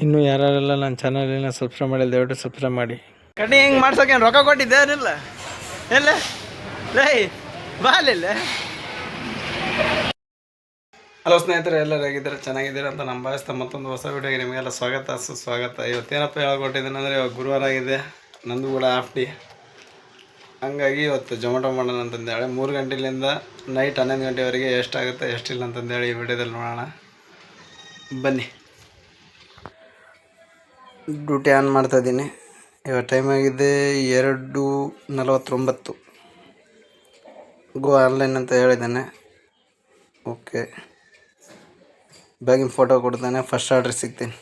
ಇನ್ನೂ ಯಾರೆಲ್ಲ ನನ್ನ ಚಾನಲಿನ ಸಬ್ಸ್ಕ್ರೈಬ್ ಮಾಡಿಲ್ಲ ದಯವಿಟ್ಟು ಸಬ್ಸ್ಕ್ರೈಬ್ ಮಾಡಿ. ಕಟ್ಟಿ ಹಿಂಗೆ ಮಾಡ್ಸೋಕೆ ರೊಕ್ಕ ಕೊಟ್ಟಿದ್ದೆ ಏನಿಲ್ಲ ಎಲ್ಲ ಲೈ ಬಾಲಿಲ್ಲ. ಹಲೋ ಸ್ನೇಹಿತರೆ, ಎಲ್ಲರೂ ಹೇಗಿದ್ದಾರೆ? ಚೆನ್ನಾಗಿದ್ದೀರ ಅಂತ ನಮ್ಮ ಭಾವಿಸ್ತಾ ಮತ್ತೊಂದು ಹೊಸ ವಿಡಿಯೋಗೆ ನಿಮಗೆಲ್ಲ ಸ್ವಾಗತ ಸುಸ್ವಾಗತ. ಇವತ್ತೇನಪ್ಪ ಹೇಳ್ಕೊಟ್ಟಿದ್ದೀನಿ ಅಂದರೆ, ಇವಾಗ ಗುರುವಾರ ಆಗಿದೆ, ನಂದು ಕೂಡ ಹಾಫ್ ಡೇ. ಹಂಗಾಗಿ ಇವತ್ತು ಜೊಮ್ಯಾಟೊ ಮಾಡೋಣ ಅಂತಂದೇಳಿ 3 ಗಂಟೆಯಿಂದ ನೈಟ್ 11 ಗಂಟೆವರೆಗೆ ಎಷ್ಟಾಗುತ್ತೆ ಎಷ್ಟಿಲ್ಲ ಅಂತಂದೇಳಿ ಈ ವಿಡಿಯೋದಲ್ಲಿ ನೋಡೋಣ ಬನ್ನಿ. ಡ್ಯೂಟಿ ಆನ್ ಮಾಡ್ತಾಯಿದ್ದೀನಿ. ಇವಾಗ ಟೈಮ್ ಆಗಿದೆ 2:49. ಗೋ ಆನ್ಲೈನ್ ಅಂತ ಹೇಳಿದ್ದಾನೆ. ಓಕೆ, ಬ್ಯಾಗಿನ ಫೋಟೋ ಕೊಡ್ತಾನೆ. ಫಸ್ಟ್ ಆರ್ಡ್ರ್ ಸಿಗ್ತೀನಿ.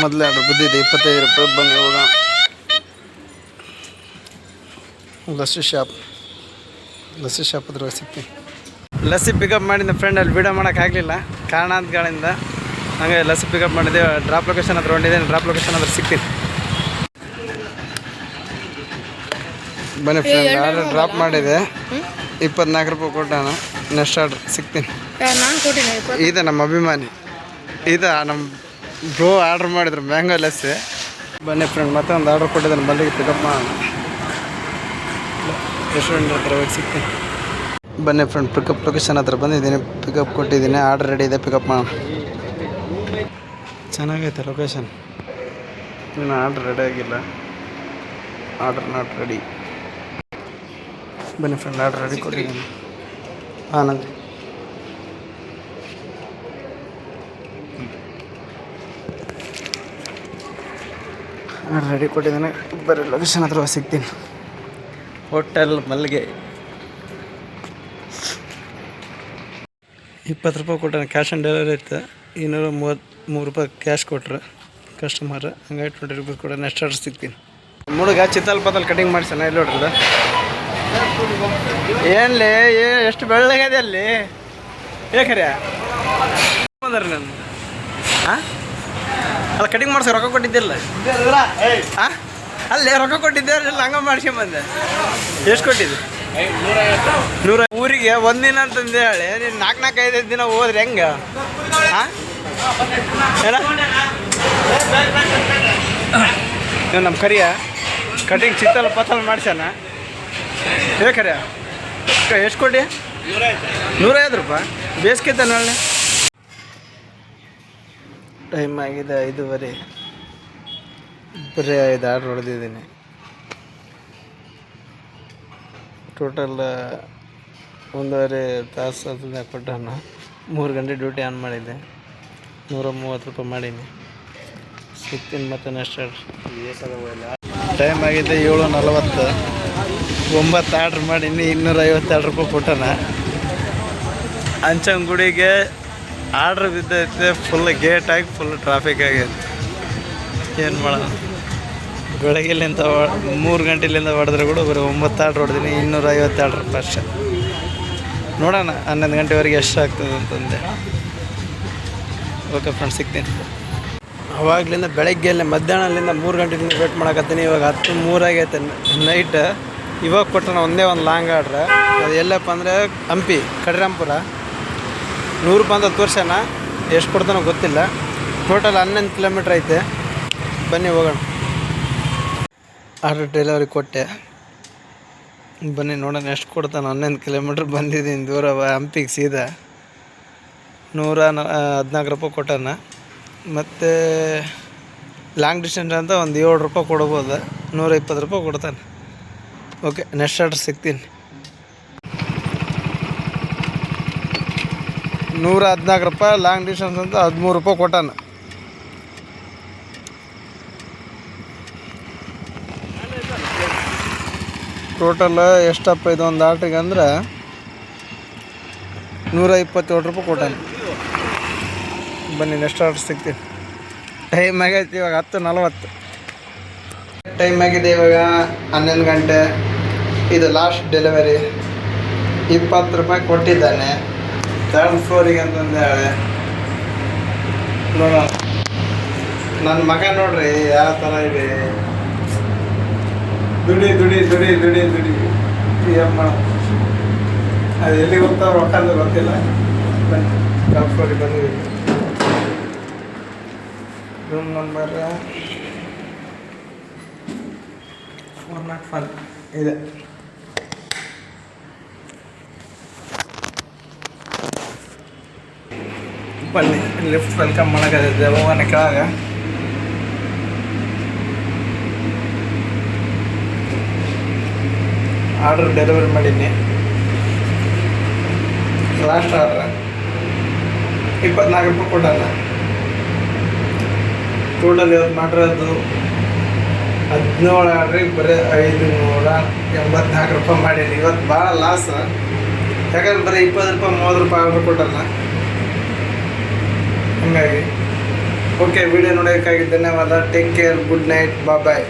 ಮೊದಲೇ ಆರ್ಡ್ರ್ ಬಿದ್ದಿದೆ 25 ರೂಪಾಯಿ. ಬನ್ನಿ ಹೋಗೋಣ. ಲಸ್ಸಿ ಶಾಪ್ ಅದ್ರಾಗ ಸಿಗ್ತೀನಿ. ಲಸ್ಸಿ ಪಿಕಪ್ ಮಾಡಿದ್ದೆ ಫ್ರೆಂಡ್. ಅಲ್ಲಿ ವೀಡಿಯೋ ಮಾಡೋಕ್ಕಾಗಲಿಲ್ಲ ಕಾರಣಾಂತರಗಳಿಂದ. ಹಾಗೆ ಲಸ್ಸಿ ಪಿಕಪ್ ಮಾಡಿದ್ದೆ. ಡ್ರಾಪ್ ಲೊಕೇಶನ್ ಹತ್ರ ಹೊಂಟಿದ್ದೇನೆ. ಡ್ರಾಪ್ ಲೊಕೇಶನ್ ಹತ್ರ ಸಿಗ್ತೀನಿ. ಬನ್ನಿ ಫ್ರೆಂಡ್, ಆರ್ಡ್ರ್ ಡ್ರಾಪ್ ಮಾಡಿದೆ. 24 ರೂಪಾಯಿ ಕೊಟ್ಟಾನ. ನೆಕ್ಸ್ಟ್ ಆರ್ಡ್ರ್ ಸಿಗ್ತೀನಿ. ಇದೆ ನಮ್ಮ ಅಭಿಮಾನಿ, ಇದೆ ನಮ್ಮ ಬ್ರೋ ಆರ್ಡ್ರ್ ಮಾಡಿದ್ರು ಮ್ಯಾಂಗೋ ಲಸ್ಸಿ. ಬನ್ನಿ ಫ್ರೆಂಡ್, ಮತ್ತೆ ಒಂದು ಆರ್ಡ್ರ್ ಕೊಟ್ಟಿದ್ದಾನೆ. ಮಲ್ಲಿಗೆ ಪಿಕಪ್ ಮಾಡೋಣ. ರೆಸ್ಟೋರೆಂಟ್ ಹತ್ರ ಹೋಗಿ ಸಿಗ್ತೀನಿ. ಬನ್ನಿ ಫ್ರೆಂಡ್, ಪಿಕಪ್ ಲೊಕೇಶನ್ ಹತ್ರ ಬಂದಿದ್ದೀನಿ. ಪಿಕಪ್ ಕೊಟ್ಟಿದ್ದೀನಿ. ಆರ್ಡ್ರ್ ರೆಡಿ ಇದೆ, ಪಿಕಪ್ ಮಾಡೋಣ. ಚೆನ್ನಾಗೈತೆ ಲೊಕೇಶನ್. ಇನ್ನು ಆರ್ಡ್ರ್ ರೆಡಿ ಆಗಿಲ್ಲ. Order not ready. ಬನ್ನಿ ಫ್ರೆಂಡ್, ಆರ್ಡ್ರ್ ರೆಡಿ ಕೊಟ್ಟಿದ್ದೀನಿ. ಆನಂದ್ ಆರ್ಡ್ರ್ ರೆಡಿ ಕೊಟ್ಟಿದ್ದೀನಿ. ಬರೀ ಲೊಕೇಶನ್ ಹತ್ರ ಹೋಗಿ ಸಿಗ್ತೀನಿ. ಹೋಟೆಲ್ ಮಲ್ಲಿಗೆ. 20 ರೂಪಾಯಿ ಕೊಟ್ಟರೆ ಕ್ಯಾಶ್ ಆನ್ ಡೆಲಿವರಿ ಇತ್ತು. 233 ರೂಪಾಯಿ ಕ್ಯಾಶ್ ಕೊಟ್ರೆ ಕಸ್ಟಮರ್. ಹಂಗಾಗಿ 20 ರೂಪಾಯಿ ಕೊಟ್ಟರೆ ನೆಕ್ಸ್ಟ್ ಆರ್ಡ್ರ್ ಸಿಗ್ತೀನಿ. ಮುಡುಗ ಚಿತ್ತಲ್ ಪತ್ತಲ್ ಕಟಿಂಗ್ ಮಾಡಿಸೋಣ. ಎಲ್ಲಿ ಹೊಡ್ರದ ಏನ್ಲಿ ಎಷ್ಟು ಬೆಳ್ಳಗಿದೆ ಅಲ್ಲಿ. ಏಕರ್ಯ ಬಂದಾರ ನಾನು. ಹಾಂ ಅಲ್ಲ, ಕಟಿಂಗ್ ಮಾಡ್ಸೋ ರೊಕ್ಕ ಕೊಟ್ಟಿದ್ದಿಲ್ಲ. ಹಾಂ ಅಲ್ಲೇ ರೊಕ್ಕ ಕೊಟ್ಟಿದ್ದೆ. ಹಂಗ ಮಾಡ್ಸ್ಕೊಂಬಂದೆ. ಎಷ್ಟು ಕೊಟ್ಟಿದ್ದೆ? 100. ಊರಿಗೆ ಒಂದಿನ ಅಂತಂದು ಹೇಳಿ ನೀನು 4-5 ದಿನ ಹೋದ್ರೆ ಹೆಂಗೆ? ಹಾಂ ಏನ ನೀವು ನಮ್ಮ ಕರಿಯ ಕಟಿಂಗ್ ಚಿತ್ತಲ್ ಪತ್ತಲ್ ಮಾಡ್ಸ್ಯಾನ. ಬೇಕರ್ಯ ಎಷ್ಟು ಕೊಟ್ಟು? 150 ರೂಪಾಯಿ. ಬೇಸ್ಕಿತ್ತ ನಾಳೆ. ಟೈಮ್ ಆಗಿದೆ 5:15. ಬರೀ 5 ಆರ್ಡ್ರ್ ಹೊಡೆದಿದ್ದೀನಿ. ಟೋಟಲ್ 1.5 ತಾಸು ಅದನ್ನ ಕೊಟ್ಟಾನ. 3 ಗಂಟೆ ಡ್ಯೂಟಿ ಆನ್ ಮಾಡಿದ್ದೆ. 130 ರೂಪಾಯಿ ಮಾಡೀನಿ. ಸಿಗ್ತೀನಿ ಮತ್ತೆ ನೆಕ್ಸ್ಟ್ ಆರ್ಡ್ರ್. ಟೈಮ್ ಆಗಿದೆ 7:40. 9 ಆರ್ಡ್ರ್ ಮಾಡೀನಿ. 252 ರೂಪಾಯಿ ಕೊಟ್ಟಾನ. ಅಂಚನಗುಡಿಗೆ ಆರ್ಡ್ರ್ ಬಿದ್ದೈತೆ. ಫುಲ್ ಗೇಟ್ ಆಗಿ ಫುಲ್ ಟ್ರಾಫಿಕ್ ಆಗೈತೆ. ಏನು ಮಾಡೋಣ? ಬೆಳಗ್ಗೆಲಿಂದ 3 ಗಂಟೆಲಿಂದ ಹೊಡೆದ್ರೆ ಕೂಡ ಬರೀ 9 ಆರ್ಡ್ರ್ ಹೊಡೆದೀನಿ. 252 ರೂಪಾಯಿ ಅಷ್ಟೇ. ನೋಡೋಣ 11 ಗಂಟೆವರೆಗೆ ಎಷ್ಟು ಆಗ್ತದೆ ಅಂತಂದೆ. ಓಕೆ ಫ್ರೆಂಡ್ಸ್, ಸಿಗ್ತೀನಿ. ಅವಾಗಲಿಂದ ಬೆಳಗ್ಗೆಯಲ್ಲೇ ಮಧ್ಯಾಹ್ನದಿಂದ 3 ಗಂಟೆಯಿಂದ ವೇಟ್ ಮಾಡಕತ್ತೀನಿ. ಇವಾಗ 10:03 ಆಗೈತೆ ನೈಟ್. ಇವಾಗ ಕೊಟ್ಟಣ ಒಂದೇ ಒಂದು ಲಾಂಗ್ ಆರ್ಡ್ರ್. ಅದು ಎಲ್ಲಪ್ಪ ಅಂದರೆ ಹಂಪಿ ಕಡ್ರಾಂಪುರ. 100 ರೂಪಾಯಿ ಅಂತ ತೋರ್ಸೋಣ. ಎಷ್ಟು ಕೊಡ್ತಾನೋ ಗೊತ್ತಿಲ್ಲ. ಟೋಟಲ್ 11 ಕಿಲೋಮೀಟ್ರ್ ಐತೆ. ಬನ್ನಿ ಹೋಗೋಣ. ಆರ್ಡ್ರ್ ಡೆಲಿವರಿ ಕೊಟ್ಟೆ. ಬನ್ನಿ ನೋಡೋಣ ಎಷ್ಟು ಕೊಡ್ತಾನೆ. 11 ಕಿಲೋಮೀಟ್ರ್ ಬಂದಿದ್ದೀನಿ ದೂರ ಹಂಪಿಗೆ ಸೀದಾ. 114 ರೂಪಾಯಿ ಕೊಟ್ಟಾನ. ಮತ್ತು ಲಾಂಗ್ ಡಿಸ್ಟೆನ್ಸ್ ಅಂತ ಒಂದು 7 ರೂಪಾಯಿ ಕೊಡ್ಬೋದು. 120 ರೂಪಾಯಿ ಕೊಡ್ತಾನೆ. ಓಕೆ, ನೆಕ್ಸ್ಟ್ ಆರ್ಡ್ರ್ ಸಿಗ್ತೀನಿ. 114 ರೂಪಾಯಿ ಲಾಂಗ್ ಡಿಸ್ಟೆನ್ಸ್ ಅಂತ 13 ರೂಪಾಯಿ ಕೊಟ್ಟಾನ. ಟೋಟಲ್ ಎಷ್ಟಪ್ಪ ಇದು ಒಂದು ಆರ್ಡ್ರಿಗೆ ಅಂದ್ರೆ 127 ರೂಪಾಯಿ ಕೊಟ್ಟಾನ. ಬನ್ನಿ ನೆಕ್ಸ್ಟ್ ಆರ್ಡ್ರ್ ಸಿಗ್ತೀನಿ. ಟೈಮ್ ಆಗೈತೆ ಇವಾಗ 10:40. ಟೈಮ್ ಆಗಿದೆ ಇವಾಗ 11 ಗಂಟೆ. ಇದು ಲಾಸ್ಟ್ ಡೆಲಿವರಿ. 20 ರೂಪಾಯಿ ಕೊಟ್ಟಿದ್ದಾನೆ. 3rd ಫ್ಲೋರಿಗೆ ಅಂತಂದು ಹೇಳಿ. ನೋಡೋಣ ನನ್ನ ಮಗ ನೋಡ್ರಿ ಯಾವ ಥರ ಇದೆ. ದುಡಿ ದುಡಿ ದುಡಿ ದುಡಿ ದುಡಿ ಏನು ಮಾಡ. ಅದು ಎಲ್ಲಿ ಹೋಗ್ತಾವ ರೊಕ್ಕ ಅಂತ ಗೊತ್ತಿಲ್ಲ. ಬನ್ನಿ ಟಾಪ್ ಫ್ಲೋರಿಗೆ ಬಂದಿದ್ದೀವಿ. ರೂಮ್ ನಂಬರ್ 401 ಇದೆ. ಬನ್ನಿ ಲಿಫ್ಟ್ ವೆಲ್ಕಮ್ ಮಾಡೋಕ್ಕಾಗಿದೆ ಹೋಗೋಣ ಕೆಳಗೆ. ಆರ್ಡ್ರ್ ಡೆಲಿವರಿ ಮಾಡೀನಿ. ಲಾಸ್ಟ್ ಆರ್ಡ್ರ್ 24 ರೂಪಾಯಿ ಕೊಟ್ಟಲ್ಲ. ಟೋಟಲ್ ಇವತ್ತು ಮಾಡಿರೋದು 17 ಆರ್ಡ್ರಿಗೆ ಬರೀ 584 ರೂಪಾಯಿ ಮಾಡೀನಿ. ಇವತ್ತು ಭಾಳ ಲಾಸ್, ಯಾಕಂದ್ರೆ ಬರೀ 20 ರೂಪಾಯಿ 30 ರೂಪಾಯಿ ಆರ್ಡ್ರ್ ಕೊಟ್ಟಲ್ಲ. ಹಾಗಾಗಿ ಓಕೆ, ವಿಡಿಯೋ ನೋಡೋಕ್ಕಾಗಿ ಧನ್ಯವಾದ. ಟೇಕ್ ಕೇರ್, ಗುಡ್ ನೈಟ್, ಬಾಯ್.